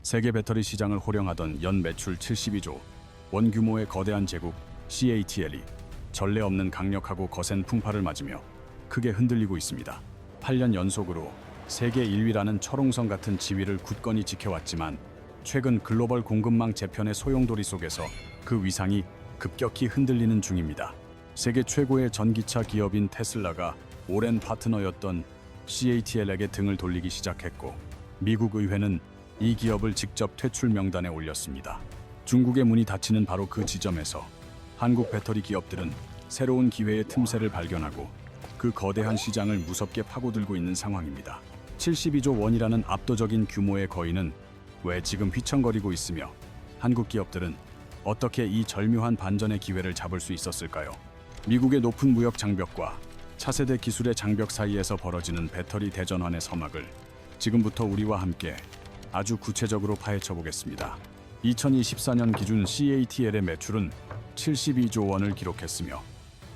세계 배터리 시장을 호령하던 연 매출 72조 원 규모의 거대한 제국 CATL이 전례 없는 강력하고 거센 풍파를 맞으며 크게 흔들리고 있습니다. 8년 연속으로 세계 1위라는 철옹성 같은 지위를 굳건히 지켜왔지만 최근 글로벌 공급망 재편의 소용돌이 속에서 그 위상이 급격히 흔들리는 중입니다. 세계 최고의 전기차 기업인 테슬라가 오랜 파트너였던 CATL에게 등을 돌리기 시작했고, 미국 의회는 이 기업을 직접 퇴출 명단에 올렸습니다. 중국의 문이 닫히는 바로 그 지점에서 한국 배터리 기업들은 새로운 기회의 틈새를 발견하고 그 거대한 시장을 무섭게 파고들고 있는 상황입니다. 72조 원이라는 압도적인 규모의 거인은 왜 지금 휘청거리고 있으며 한국 기업들은 어떻게 이 절묘한 반전의 기회를 잡을 수 있었을까요? 미국의 높은 무역 장벽과 차세대 기술의 장벽 사이에서 벌어지는 배터리 대전환의 서막을 지금부터 우리와 함께 아주 구체적으로 파헤쳐 보겠습니다. 2024년 기준 CATL의 매출은 72조 원을 기록했으며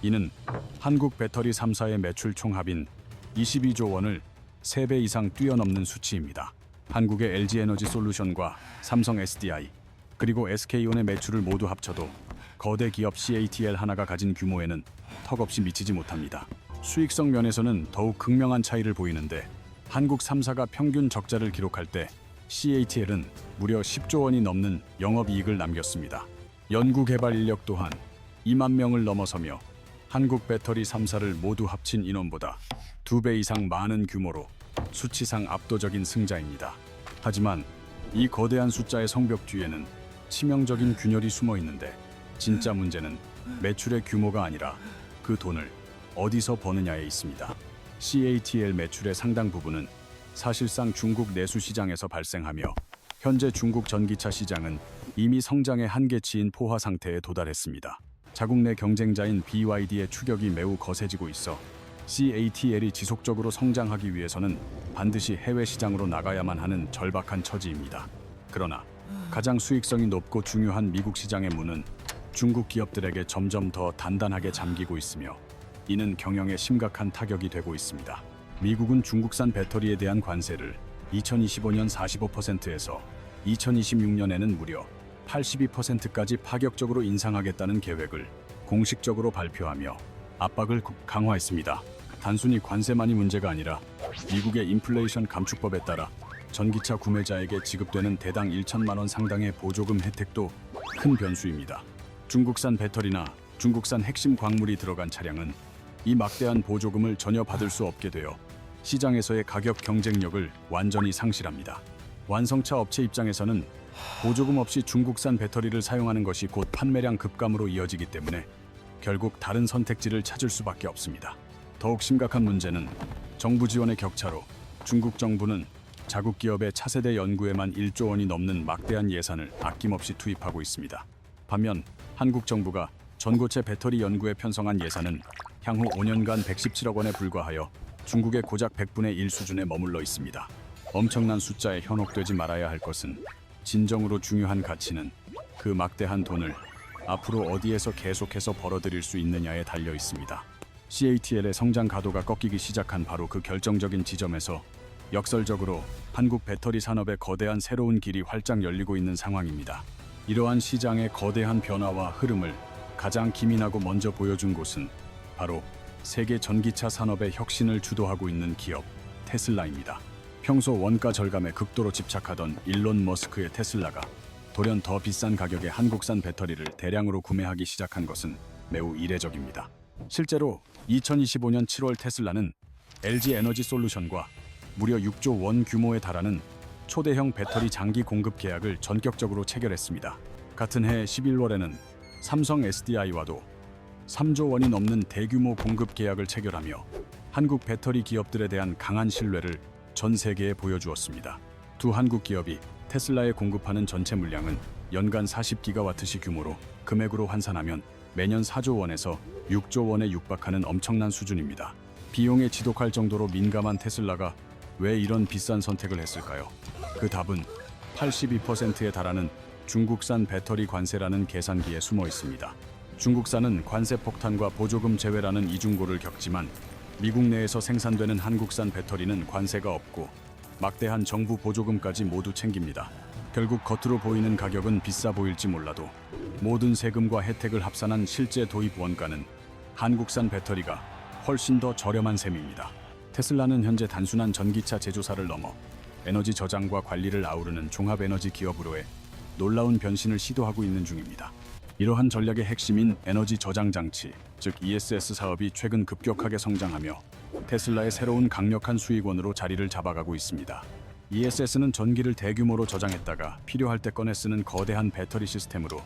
이는 한국 배터리 3사의 매출 총합인 22조 원을 3배 이상 뛰어넘는 수치입니다. 한국의 LG에너지솔루션과 삼성 SDI 그리고 SK온의 매출을 모두 합쳐도 거대 기업 CATL 하나가 가진 규모에는 턱없이 미치지 못합니다. 수익성 면에서는 더욱 극명한 차이를 보이는데 한국 3사가 평균 적자를 기록할 때 CATL은 무려 10조 원이 넘는 영업이익을 남겼습니다. 연구개발 인력 또한 2만 명을 넘어서며 한국 배터리 3사를 모두 합친 인원보다 2배 이상 많은 규모로 수치상 압도적인 승자입니다. 하지만 이 거대한 숫자의 성벽 뒤에는 치명적인 균열이 숨어 있는데 진짜 문제는 매출의 규모가 아니라 그 돈을 어디서 버느냐에 있습니다. CATL 매출의 상당 부분은 사실상 중국 내수 시장에서 발생하며 현재 중국 전기차 시장은 이미 성장의 한계치인 포화 상태에 도달했습니다. 자국 내 경쟁자인 BYD의 추격이 매우 거세지고 있어 CATL이 지속적으로 성장하기 위해서는 반드시 해외 시장으로 나가야만 하는 절박한 처지입니다. 그러나 가장 수익성이 높고 중요한 미국 시장의 문은 중국 기업들에게 점점 더 단단하게 잠기고 있으며 이는 경영에 심각한 타격이 되고 있습니다. 미국은 중국산 배터리에 대한 관세를 2025년 45%에서 2026년에는 무려 82%까지 파격적으로 인상하겠다는 계획을 공식적으로 발표하며 압박을 강화했습니다. 단순히 관세만이 문제가 아니라 미국의 인플레이션 감축법에 따라 전기차 구매자에게 지급되는 대당 1천만 원 상당의 보조금 혜택도 큰 변수입니다. 중국산 배터리나 중국산 핵심 광물이 들어간 차량은 이 막대한 보조금을 전혀 받을 수 없게 되어 시장에서의 가격 경쟁력을 완전히 상실합니다. 완성차 업체 입장에서는 보조금 없이 중국산 배터리를 사용하는 것이 곧 판매량 급감으로 이어지기 때문에 결국 다른 선택지를 찾을 수밖에 없습니다. 더욱 심각한 문제는 정부 지원의 격차로 중국 정부는 자국 기업의 차세대 연구에만 1조 원이 넘는 막대한 예산을 아낌없이 투입하고 있습니다. 반면 한국 정부가 전고체 배터리 연구에 편성한 예산은 향후 5년간 117억 원에 불과하여 중국의 고작 100분의 1 수준에 머물러 있습니다. 엄청난 숫자에 현혹되지 말아야 할 것은 진정으로 중요한 가치는 그 막대한 돈을 앞으로 어디에서 계속해서 벌어들일 수 있느냐에 달려 있습니다. CATL의 성장 가도가 꺾이기 시작한 바로 그 결정적인 지점에서 역설적으로 한국 배터리 산업의 거대한 새로운 길이 활짝 열리고 있는 상황입니다. 이러한 시장의 거대한 변화와 흐름을 가장 기민하고 먼저 보여준 곳은 바로 세계 전기차 산업의 혁신을 주도하고 있는 기업 테슬라입니다. 평소 원가 절감에 극도로 집착하던 일론 머스크의 테슬라가 돌연 더 비싼 가격의 한국산 배터리를 대량으로 구매하기 시작한 것은 매우 이례적입니다. 실제로 2025년 7월 테슬라는 LG에너지솔루션과 무려 6조 원 규모에 달하는 초대형 배터리 장기 공급 계약을 전격적으로 체결했습니다. 같은 해 11월에는 삼성 SDI와도 3조 원이 넘는 대규모 공급 계약을 체결하며 한국 배터리 기업들에 대한 강한 신뢰를 전 세계에 보여주었습니다. 두 한국 기업이 테슬라에 공급하는 전체 물량은 연간 40기가와트시 규모로 금액으로 환산하면 매년 4조 원에서 6조 원에 육박하는 엄청난 수준입니다. 비용에 지독할 정도로 민감한 테슬라가 왜 이런 비싼 선택을 했을까요? 그 답은 82%에 달하는 중국산 배터리 관세라는 계산기에 숨어 있습니다. 중국산은 관세 폭탄과 보조금 제외라는 이중고를 겪지만 미국 내에서 생산되는 한국산 배터리는 관세가 없고 막대한 정부 보조금까지 모두 챙깁니다. 결국 겉으로 보이는 가격은 비싸 보일지 몰라도 모든 세금과 혜택을 합산한 실제 도입 원가는 한국산 배터리가 훨씬 더 저렴한 셈입니다. 테슬라는 현재 단순한 전기차 제조사를 넘어 에너지 저장과 관리를 아우르는 종합 에너지 기업으로의 놀라운 변신을 시도하고 있는 중입니다. 이러한 전략의 핵심인 에너지 저장 장치, 즉 ESS 사업이 최근 급격하게 성장하며 테슬라의 새로운 강력한 수익원으로 자리를 잡아가고 있습니다. ESS는 전기를 대규모로 저장했다가 필요할 때 꺼내 쓰는 거대한 배터리 시스템으로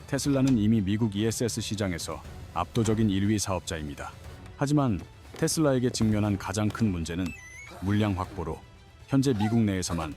테슬라는 이미 미국 ESS 시장에서 압도적인 1위 사업자입니다. 하지만 테슬라에게 직면한 가장 큰 문제는 물량 확보로 현재 미국 내에서만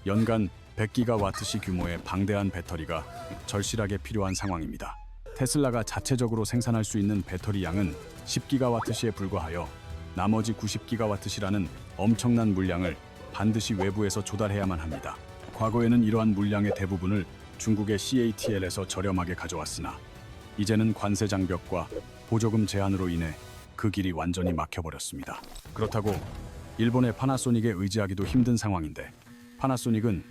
연간 100기가와트시 규모의 방대한 배터리가 절실하게 필요한 상황입니다. 테슬라가 자체적으로 생산할 수 있는 배터리 양은 10기가와트시에 불과하여 나머지 90기가와트시라는 엄청난 물량을 반드시 외부에서 조달해야만 합니다. 과거에는 이러한 물량의 대부분을 중국의 CATL에서 저렴하게 가져왔으나 이제는 관세 장벽과 보조금 제한으로 인해 그 길이 완전히 막혀버렸습니다. 그렇다고 일본의 파나소닉에 의지하기도 힘든 상황인데 파나소닉은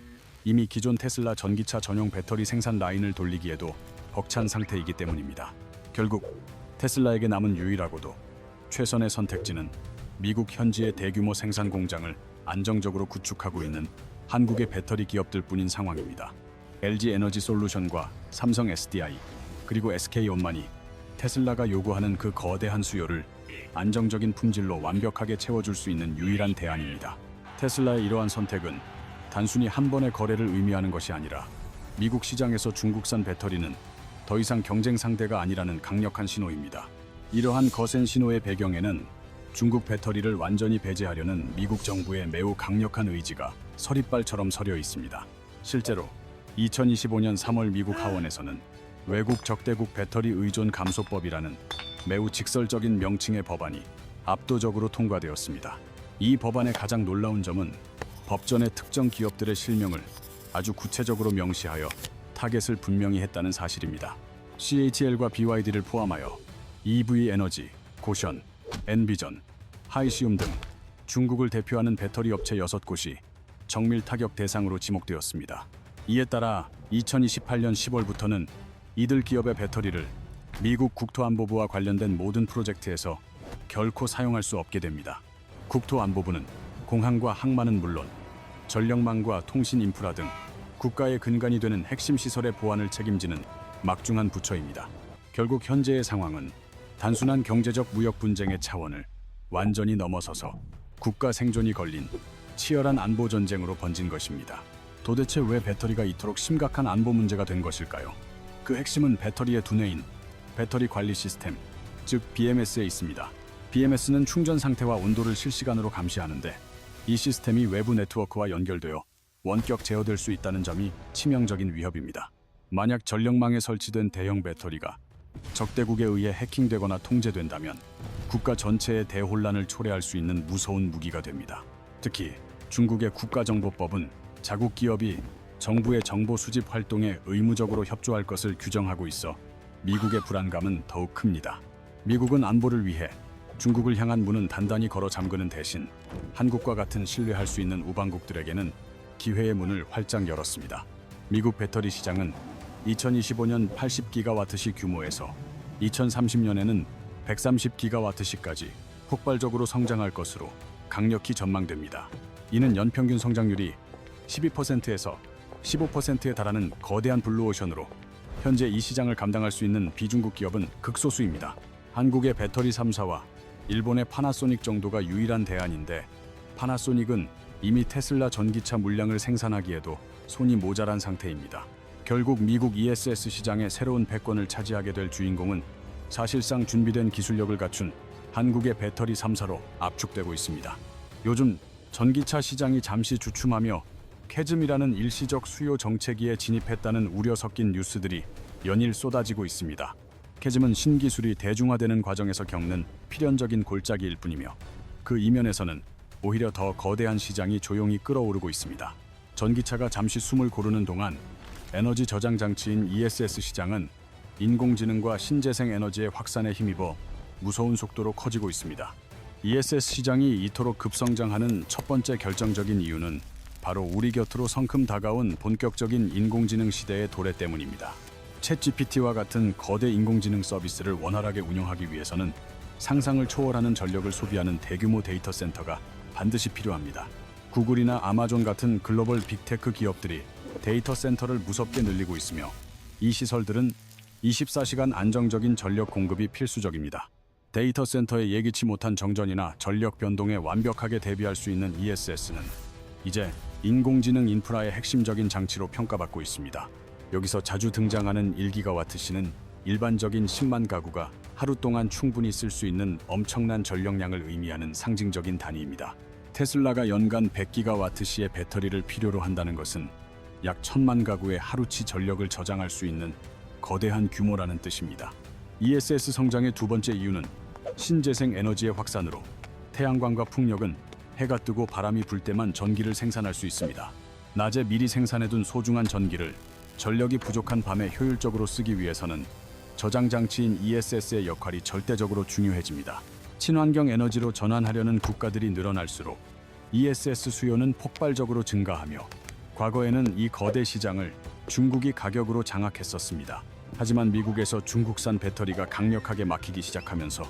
이미 기존 테슬라 전기차 전용 배터리 생산 라인을 돌리기에도 벅찬 상태이기 때문입니다. 결국 테슬라에게 남은 유일하고도 최선의 선택지는 미국 현지의 대규모 생산 공장을 안정적으로 구축하고 있는 한국의 배터리 기업들뿐인 상황입니다. LG 에너지 솔루션과 삼성 SDI 그리고 SK온만이 테슬라가 요구하는 그 거대한 수요를 안정적인 품질로 완벽하게 채워줄 수 있는 유일한 대안입니다. 테슬라의 이러한 선택은 단순히 한 번의 거래를 의미하는 것이 아니라 미국 시장에서 중국산 배터리는 더 이상 경쟁 상대가 아니라는 강력한 신호입니다. 이러한 거센 신호의 배경에는 중국 배터리를 완전히 배제하려는 미국 정부의 매우 강력한 의지가 서리빨처럼 서려 있습니다. 실제로 2025년 3월 미국 하원에서는 외국 적대국 배터리 의존 감소법이라는 매우 직설적인 명칭의 법안이 압도적으로 통과되었습니다. 이 법안의 가장 놀라운 점은 법전의 특정 기업들의 실명을 아주 구체적으로 명시하여 타겟을 분명히 했다는 사실입니다. CATL과 BYD를 포함하여 EV 에너지, 고션, 엔비전, 하이시움 등 중국을 대표하는 배터리 업체 6곳이 정밀 타격 대상으로 지목되었습니다. 이에 따라 2028년 10월부터는 이들 기업의 배터리를 미국 국토안보부와 관련된 모든 프로젝트에서 결코 사용할 수 없게 됩니다. 국토안보부는 공항과 항만은 물론 전력망과 통신 인프라 등 국가의 근간이 되는 핵심 시설의 보안을 책임지는 막중한 부처입니다. 결국 현재의 상황은 단순한 경제적 무역 분쟁의 차원을 완전히 넘어서서 국가 생존이 걸린 치열한 안보 전쟁으로 번진 것입니다. 도대체 왜 배터리가 이토록 심각한 안보 문제가 된 것일까요? 그 핵심은 배터리의 두뇌인 배터리 관리 시스템, 즉 BMS에 있습니다. BMS는 충전 상태와 온도를 실시간으로 감시하는데 이 시스템이 외부 네트워크와 연결되어 원격 제어될 수 있다는 점이 치명적인 위협입니다. 만약 전력망에 설치된 대형 배터리가 적대국에 의해 해킹되거나 통제된다면 국가 전체의 대혼란을 초래할 수 있는 무서운 무기가 됩니다. 특히 중국의 국가정보법은 자국 기업이 정부의 정보 수집 활동에 의무적으로 협조할 것을 규정하고 있어 미국의 불안감은 더욱 큽니다. 미국은 안보를 위해 중국을 향한 문은 단단히 걸어 잠그는 대신 한국과 같은 신뢰할 수 있는 우방국들에게는 기회의 문을 활짝 열었습니다. 미국 배터리 시장은 2025년 80기가와트시 규모에서 2030년에는 130기가와트시까지 폭발적으로 성장할 것으로 강력히 전망됩니다. 이는 연평균 성장률이 12%에서 15%에 달하는 거대한 블루오션으로 현재 이 시장을 감당할 수 있는 비중국 기업은 극소수입니다. 한국의 배터리 3사와 일본의 파나소닉 정도가 유일한 대안인데 파나소닉은 이미 테슬라 전기차 물량을 생산하기에도 손이 모자란 상태입니다. 결국 미국 ESS 시장의 새로운 패권을 차지하게 될 주인공은 사실상 준비된 기술력을 갖춘 한국의 배터리 3사로 압축되고 있습니다. 요즘 전기차 시장이 잠시 주춤하며 캐즘이라는 일시적 수요 정체기에 진입했다는 우려 섞인 뉴스들이 연일 쏟아지고 있습니다. 캐즘은 신기술이 대중화되는 과정에서 겪는 필연적인 골짜기일 뿐이며 그 이면에서는 오히려 더 거대한 시장이 조용히 끓어오르고 있습니다. 전기차가 잠시 숨을 고르는 동안 에너지 저장 장치인 ESS 시장은 인공지능과 신재생 에너지의 확산에 힘입어 무서운 속도로 커지고 있습니다. ESS 시장이 이토록 급성장하는 첫 번째 결정적인 이유는 바로 우리 곁으로 성큼 다가온 본격적인 인공지능 시대의 도래 때문입니다. 챗GPT와 같은 거대 인공지능 서비스를 원활하게 운영하기 위해서는 상상을 초월하는 전력을 소비하는 대규모 데이터 센터가 반드시 필요합니다. 구글이나 아마존 같은 글로벌 빅테크 기업들이 데이터 센터를 무섭게 늘리고 있으며 이 시설들은 24시간 안정적인 전력 공급이 필수적입니다. 데이터 센터의 예기치 못한 정전이나 전력 변동에 완벽하게 대비할 수 있는 ESS는 이제 인공지능 인프라의 핵심적인 장치로 평가받고 있습니다. 여기서 자주 등장하는 1기가와트시는 일반적인 10만 가구가 하루 동안 충분히 쓸 수 있는 엄청난 전력량을 의미하는 상징적인 단위입니다. 테슬라가 연간 100기가와트시의 배터리를 필요로 한다는 것은 약 1000만 가구의 하루치 전력을 저장할 수 있는 거대한 규모라는 뜻입니다. ESS 성장의 두 번째 이유는 신재생 에너지의 확산으로 태양광과 풍력은 해가 뜨고 바람이 불 때만 전기를 생산할 수 있습니다. 낮에 미리 생산해둔 소중한 전기를 전력이 부족한 밤에 효율적으로 쓰기 위해서는 저장 장치인 ESS의 역할이 절대적으로 중요해집니다. 친환경 에너지로 전환하려는 국가들이 늘어날수록 ESS 수요는 폭발적으로 증가하며 과거에는 이 거대 시장을 중국이 가격으로 장악했었습니다. 하지만 미국에서 중국산 배터리가 강력하게 막히기 시작하면서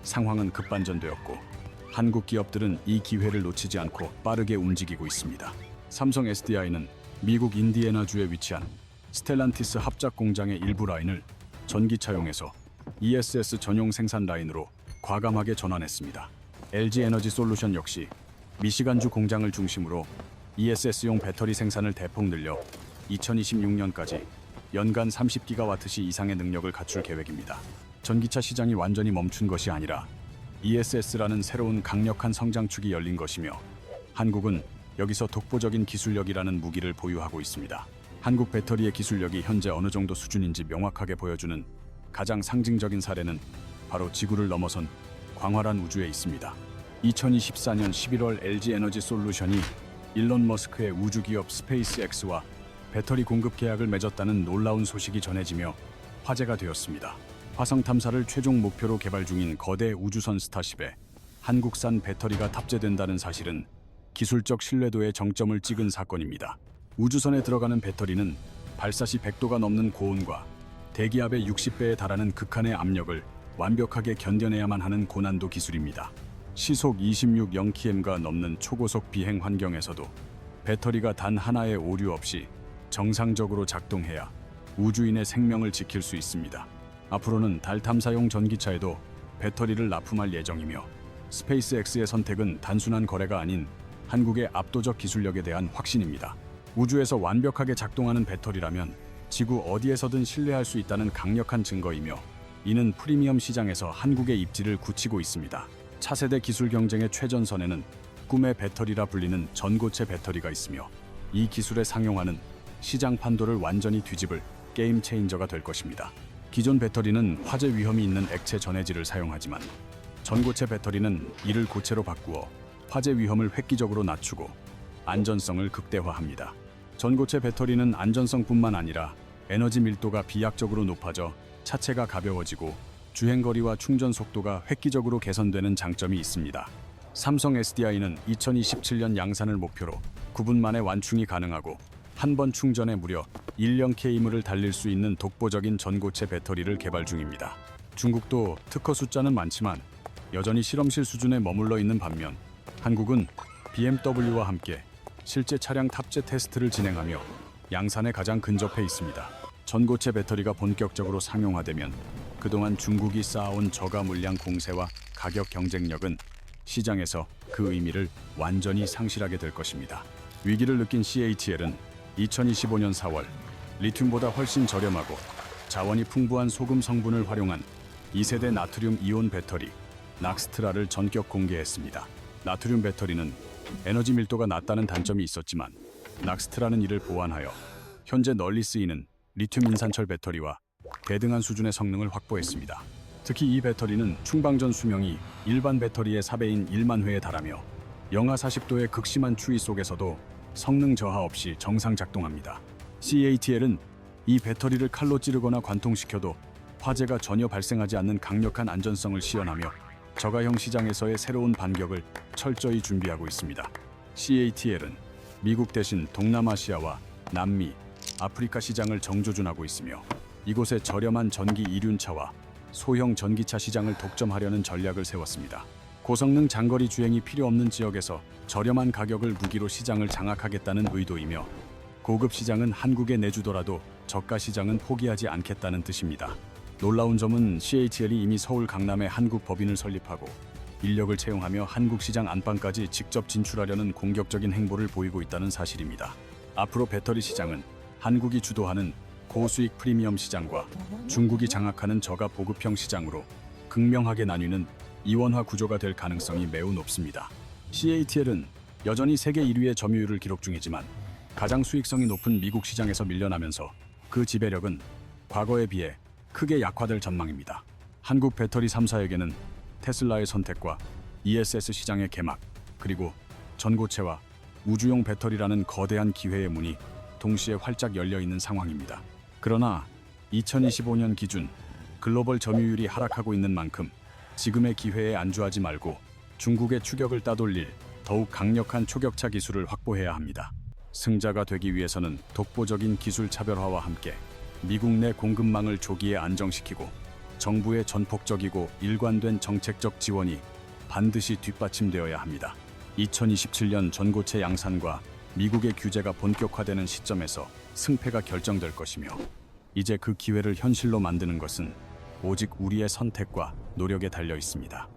상황은 급반전되었고 한국 기업들은 이 기회를 놓치지 않고 빠르게 움직이고 있습니다. 삼성 SDI는 미국 인디애나주에 위치한 스텔란티스 합작 공장의 일부 라인을 전기차용해서 ESS 전용 생산 라인으로 과감하게 전환했습니다. LG 에너지 솔루션 역시 미시간주 공장을 중심으로 ESS용 배터리 생산을 대폭 늘려 2026년까지 연간 30기가와트시 이상의 능력을 갖출 계획입니다. 전기차 시장이 완전히 멈춘 것이 아니라 ESS라는 새로운 강력한 성장축이 열린 것이며 한국은 여기서 독보적인 기술력이라는 무기를 보유하고 있습니다. 한국 배터리의 기술력이 현재 어느 정도 수준인지 명확하게 보여주는 가장 상징적인 사례는 바로 지구를 넘어선 광활한 우주에 있습니다. 2024년 11월 LG 에너지 솔루션이 일론 머스크의 우주기업 스페이스X와 배터리 공급 계약을 맺었다는 놀라운 소식이 전해지며 화제가 되었습니다. 화성 탐사를 최종 목표로 개발 중인 거대 우주선 스타쉽에 한국산 배터리가 탑재된다는 사실은 기술적 신뢰도의 정점을 찍은 사건입니다. 우주선에 들어가는 배터리는 발사 시 100도가 넘는 고온과 대기압의 60배에 달하는 극한의 압력을 완벽하게 견뎌내야만 하는 고난도 기술입니다. 시속 26km가 넘는 초고속 비행 환경에서도 배터리가 단 하나의 오류 없이 정상적으로 작동해야 우주인의 생명을 지킬 수 있습니다. 앞으로는 달 탐사용 전기차에도 배터리를 납품할 예정이며 스페이스X의 선택은 단순한 거래가 아닌 한국의 압도적 기술력에 대한 확신입니다. 우주에서 완벽하게 작동하는 배터리라면 지구 어디에서든 신뢰할 수 있다는 강력한 증거이며 이는 프리미엄 시장에서 한국의 입지를 굳히고 있습니다. 차세대 기술 경쟁의 최전선에는 꿈의 배터리라 불리는 전고체 배터리가 있으며 이 기술의 상용화는 시장 판도를 완전히 뒤집을 게임 체인저가 될 것입니다. 기존 배터리는 화재 위험이 있는 액체 전해질을 사용하지만 전고체 배터리는 이를 고체로 바꾸어 화재 위험을 획기적으로 낮추고 안전성을 극대화합니다. 전고체 배터리는 안전성뿐만 아니라 에너지 밀도가 비약적으로 높아져 차체가 가벼워지고 주행거리와 충전 속도가 획기적으로 개선되는 장점이 있습니다. 삼성 SDI는 2027년 양산을 목표로 9분 만에 완충이 가능하고 한 번 충전에 무려 1,000km를 달릴 수 있는 독보적인 전고체 배터리를 개발 중입니다. 중국도 특허 숫자는 많지만 여전히 실험실 수준에 머물러 있는 반면 한국은 BMW와 함께 실제 차량 탑재 테스트를 진행하며 양산에 가장 근접해 있습니다. 전고체 배터리가 본격적으로 상용화되면 그동안 중국이 쌓아온 저가 물량 공세와 가격 경쟁력은 시장에서 그 의미를 완전히 상실하게 될 것입니다. 위기를 느낀 CATL은 2025년 4월 리튬보다 훨씬 저렴하고 자원이 풍부한 소금 성분을 활용한 2세대 나트륨 이온 배터리 낙스트라를 전격 공개했습니다. 나트륨 배터리는 에너지 밀도가 낮다는 단점이 있었지만 낙스트라는 이를 보완하여 현재 널리 쓰이는 리튬 인산철 배터리와 대등한 수준의 성능을 확보했습니다. 특히 이 배터리는 충방전 수명이 일반 배터리의 4배인 1만 회에 달하며 영하 40도의 극심한 추위 속에서도 성능 저하 없이 정상 작동합니다. CATL은 이 배터리를 칼로 찌르거나 관통시켜도 화재가 전혀 발생하지 않는 강력한 안전성을 시연하며 저가형 시장에서의 새로운 반격을 철저히 준비하고 있습니다. CATL은 미국 대신 동남아시아와 남미, 아프리카 시장을 정조준하고 있으며 이곳에 저렴한 전기 이륜차와 소형 전기차 시장을 독점하려는 전략을 세웠습니다. 고성능 장거리 주행이 필요 없는 지역에서 저렴한 가격을 무기로 시장을 장악하겠다는 의도이며 고급 시장은 한국에 내주더라도 저가 시장은 포기하지 않겠다는 뜻입니다. 놀라운 점은 CATL이 이미 서울 강남에 한국 법인을 설립하고 인력을 채용하며 한국 시장 안방까지 직접 진출하려는 공격적인 행보를 보이고 있다는 사실입니다. 앞으로 배터리 시장은 한국이 주도하는 고수익 프리미엄 시장과 중국이 장악하는 저가 보급형 시장으로 극명하게 나뉘는 이원화 구조가 될 가능성이 매우 높습니다. CATL은 여전히 세계 1위의 점유율을 기록 중이지만 가장 수익성이 높은 미국 시장에서 밀려나면서 그 지배력은 과거에 비해 크게 약화될 전망입니다. 한국 배터리 3사에게는 테슬라의 선택과 ESS 시장의 개막, 그리고 전고체와 우주용 배터리라는 거대한 기회의 문이 동시에 활짝 열려 있는 상황입니다. 그러나 2025년 기준 글로벌 점유율이 하락하고 있는 만큼 지금의 기회에 안주하지 말고 중국의 추격을 따돌릴 더욱 강력한 초격차 기술을 확보해야 합니다. 승자가 되기 위해서는 독보적인 기술 차별화와 함께 미국 내 공급망을 조기에 안정시키고 정부의 전폭적이고 일관된 정책적 지원이 반드시 뒷받침되어야 합니다. 2027년 전고체 양산과 미국의 규제가 본격화되는 시점에서 승패가 결정될 것이며 이제 그 기회를 현실로 만드는 것은 오직 우리의 선택과 노력에 달려 있습니다.